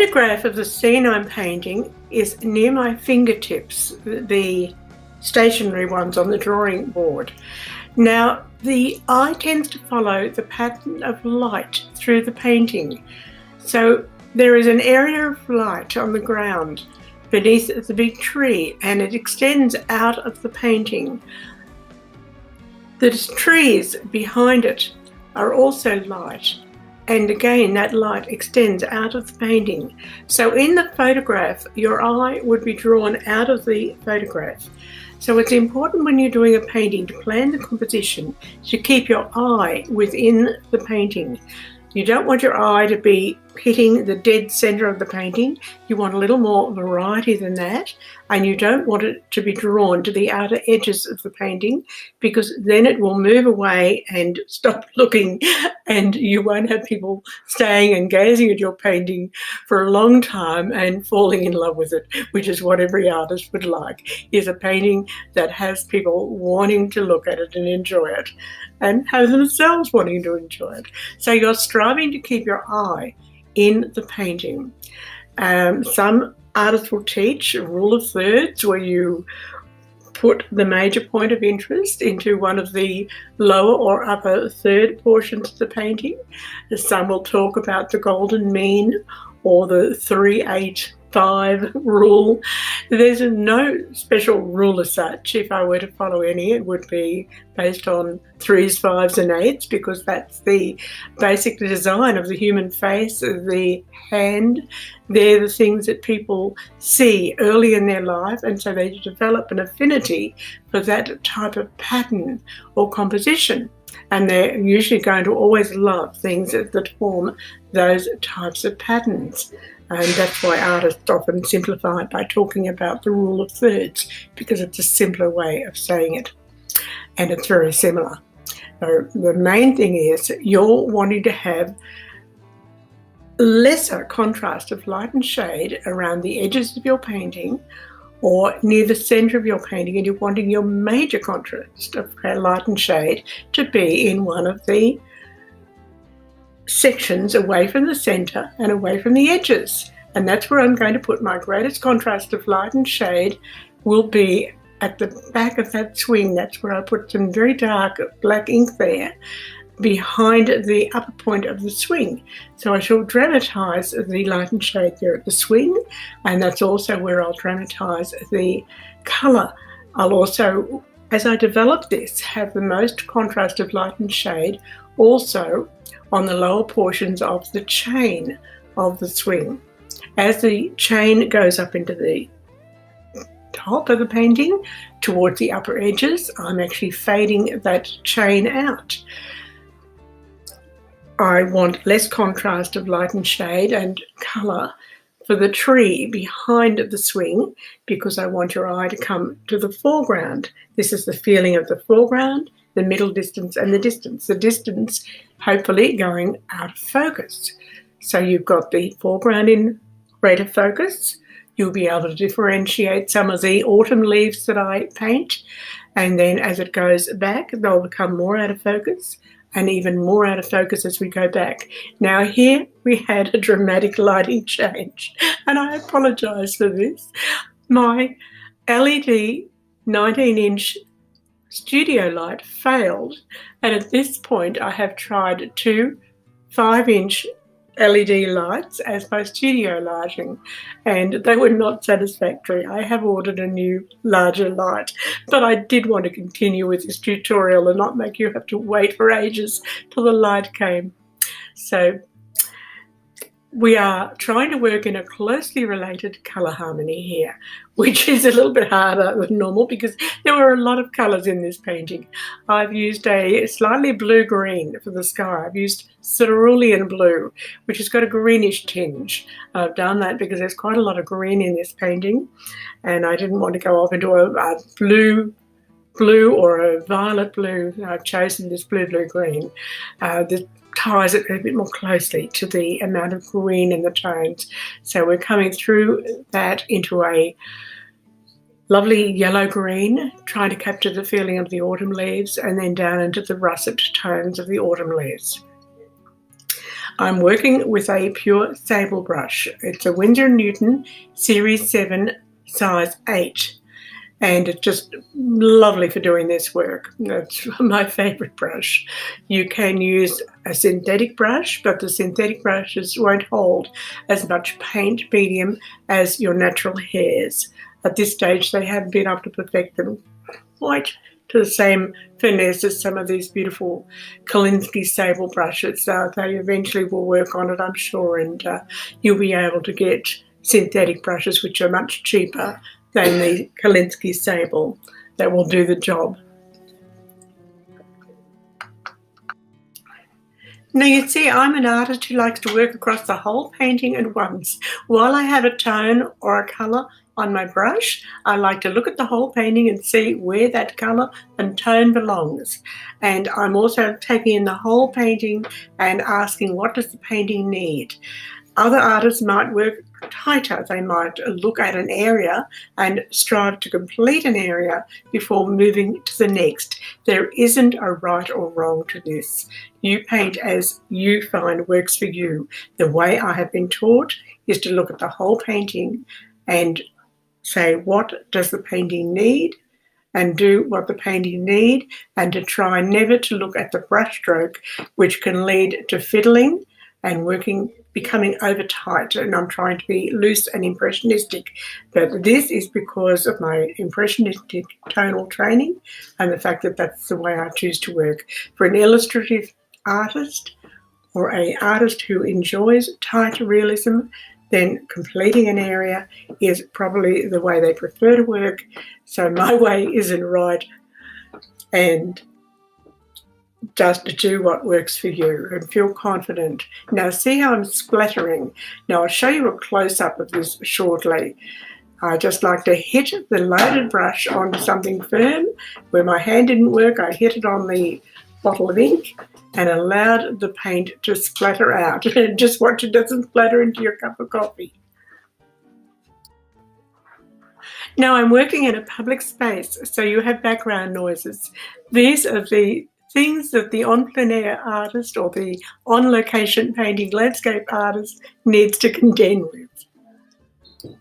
photograph of the scene I'm painting is near my fingertips, the stationary ones on the drawing board. Now, the eye tends to follow the pattern of light through the painting. So there is an area of light on the ground beneath the big tree, and it extends out of the painting. The trees behind it are also light, and again that light extends out of the painting. So in the photograph, your eye would be drawn out of the photograph. So it's important when you're doing a painting to plan the composition to keep your eye within the painting. You don't want your eye to be hitting the dead center of the painting. You want a little more variety than that, and you don't want it to be drawn to the outer edges of the painting, because then it will move away and stop looking, and you won't have people staying and gazing at your painting for a long time and falling in love with it, which is what every artist would like, is a painting that has people wanting to look at it and enjoy it, and have themselves wanting to enjoy it. So you're striving to keep your eye in the painting. Some artists will teach a rule of thirds, where you put the major point of interest into one of the lower or upper third portions of the painting. Some will talk about the golden mean or the 3-8-5 rule. There's no special rule as such. If I were to follow any, it would be based on 3s, 5s and 8s, because that's the basic design of the human face, the hand. They're the things that people see early in their life, and so they develop an affinity for that type of pattern or composition. And they're usually going to always love things that form those types of patterns. And that's why artists often simplify it by talking about the rule of thirds, because it's a simpler way of saying it. And it's very similar. So the main thing is you're wanting to have lesser contrast of light and shade around the edges of your painting or near the center of your painting, and you're wanting your major contrast of light and shade to be in one of the sections away from the center and away from the edges. And that's where I'm going to put my greatest contrast of light and shade, will be at the back of that swing. That's where I put some very dark black ink there behind the upper point of the swing. So I shall dramatize the light and shade there at the swing, and that's also where I'll dramatize the color. I'll also, as I develop this, have the most contrast of light and shade also on the lower portions of the chain of the swing. As the chain goes up into the top of the painting towards the upper edges, I'm actually fading that chain out. I want less contrast of light and shade and colour for the tree behind the swing, because I want your eye to come to the foreground. This is the feeling of the foreground, the middle distance and the distance. The distance hopefully going out of focus. So you've got the foreground in greater focus. You'll be able to differentiate some of the autumn leaves that I paint, and then as it goes back, they'll become more out of focus, and even more out of focus as we go back. Now here we had a dramatic lighting change, and I apologise for this. My LED 19-inch studio light failed, and at this point I have tried 2 5-inch LED lights as my studio lighting, and they were not satisfactory. I have ordered a new larger light, but I did want to continue with this tutorial and not make you have to wait for ages till the light came. So we are trying to work in a closely related colour harmony here, which is a little bit harder than normal because there were a lot of colours in this painting. I've used a slightly blue-green for the sky. I've used cerulean blue, which has got a greenish tinge. I've done that because there's quite a lot of green in this painting, and I didn't want to go off into a blue or a violet blue. I've chosen this blue-green. The ties it a bit more closely to the amount of green in the tones. So we're coming through that into a lovely yellow-green, trying to capture the feeling of the autumn leaves, and then down into the russet tones of the autumn leaves. I'm working with a pure sable brush. It's a Winsor & Newton Series 7 size 8. And it's just lovely for doing this work. That's my favourite brush. You can use a synthetic brush, but the synthetic brushes won't hold as much paint medium as your natural hairs. At this stage, they haven't been able to perfect them quite to the same finesse as some of these beautiful Kolinsky sable brushes. They eventually will work on it, I'm sure, and you'll be able to get synthetic brushes which are much cheaper than the Kolinsky sable that will do the job. Now you see, I'm an artist who likes to work across the whole painting at once. While I have a tone or a colour on my brush, I like to look at the whole painting and see where that colour and tone belongs. And I'm also taking in the whole painting and asking, what does the painting need? Other artists might work tighter. They might look at an area and strive to complete an area before moving to the next. There isn't a right or wrong to this. You paint as you find works for you. The way I have been taught is to look at the whole painting and say, what does the painting need? And do what the painting need, and to try never to look at the brushstroke, which can lead to fiddling and becoming over tight, and I'm trying to be loose and impressionistic. But this is because of my impressionistic tonal training and the fact that that's the way I choose to work. For an illustrative artist or an artist who enjoys tight realism, then completing an area is probably the way they prefer to work. So my way isn't right, and just do what works for you and feel confident. Now see how I'm splattering. Now I'll show you a close-up of this shortly. I just like to hit the loaded brush onto something firm. Where my hand didn't work, I hit it on the bottle of ink and allowed the paint to splatter out. Just watch it doesn't splatter into your cup of coffee. Now I'm working in a public space, so you have background noises. These are the things that the en plein air artist or the on location painting landscape artist needs to contend with.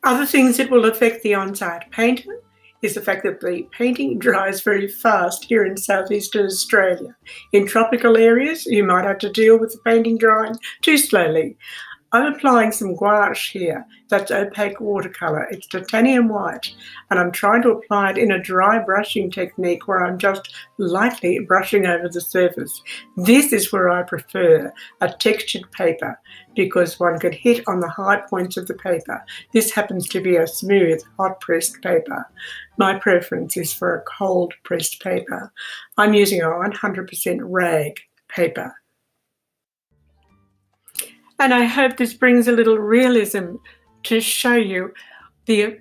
Other things that will affect the on-site painter is the fact that the painting dries very fast here in southeastern Australia. In tropical areas, you might have to deal with the painting drying too slowly. I'm applying some gouache here. That's opaque watercolour. It's titanium white, and I'm trying to apply it in a dry brushing technique where I'm just lightly brushing over the surface. This is where I prefer a textured paper because one can hit on the high points of the paper. This happens to be a smooth, hot-pressed paper. My preference is for a cold-pressed paper. I'm using a 100% rag paper. And I hope this brings a little realism to show you the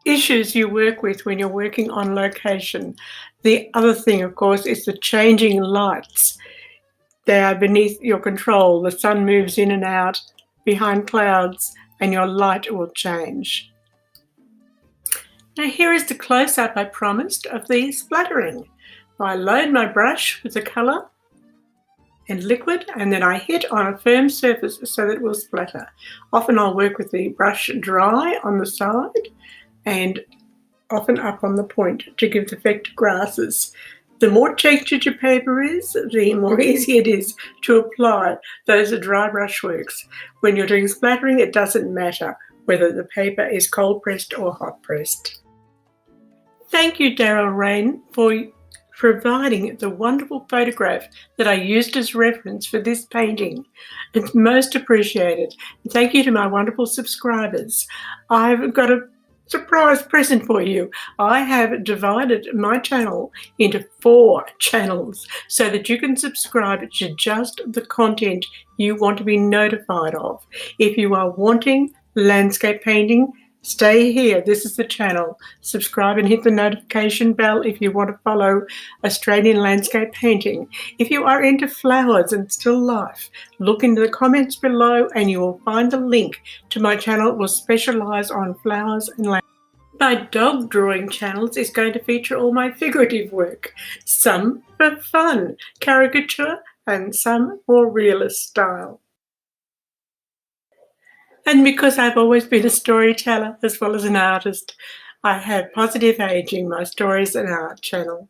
issues you work with when you're working on location. The other thing, of course, is the changing lights. They are beneath your control. The sun moves in and out behind clouds and your light will change. Now here is the close-up I promised of the splattering. I load my brush with the colour and liquid, and then I hit on a firm surface so that it will splatter. Often I'll work with the brush dry on the side and often up on the point to give the effect of grasses. The more textured your paper is, the more easy it is to apply those dry brushworks. When you're doing splattering, it doesn't matter whether the paper is cold pressed or hot pressed. Thank you, Daryl Rain, for providing the wonderful photograph that I used as reference for this painting. It's most appreciated. Thank you to my wonderful subscribers. I've got a surprise present for you. I have divided my channel into 4 channels so that you can subscribe to just the content you want to be notified of. If you are wanting landscape painting, stay here. This is the channel. Subscribe and hit the notification bell if you want to follow Australian landscape painting. If you are into flowers and still life, look into the comments below and you will find the link to my channel that will specialise on flowers and landscape. My dog drawing channels is going to feature all my figurative work, some for fun, caricature and some more realist style. And because I've always been a storyteller as well as an artist, I have Positive Aging, my stories and art channel.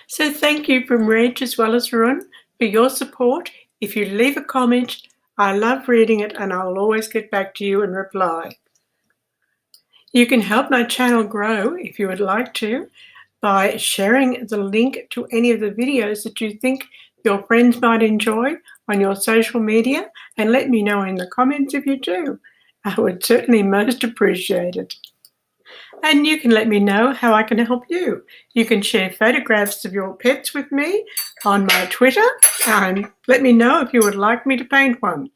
So thank you from Reg as well as Run for your support. If you leave a comment, I love reading it and I'll always get back to you and reply. You can help my channel grow if you would like to by sharing the link to any of the videos that you think your friends might enjoy on your social media, and let me know in the comments if you do. I would certainly most appreciate it. And you can let me know how I can help you. You can share photographs of your pets with me on my Twitter and let me know if you would like me to paint one.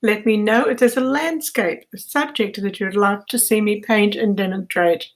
Let me know if there's a landscape, a subject that you'd like to see me paint and demonstrate.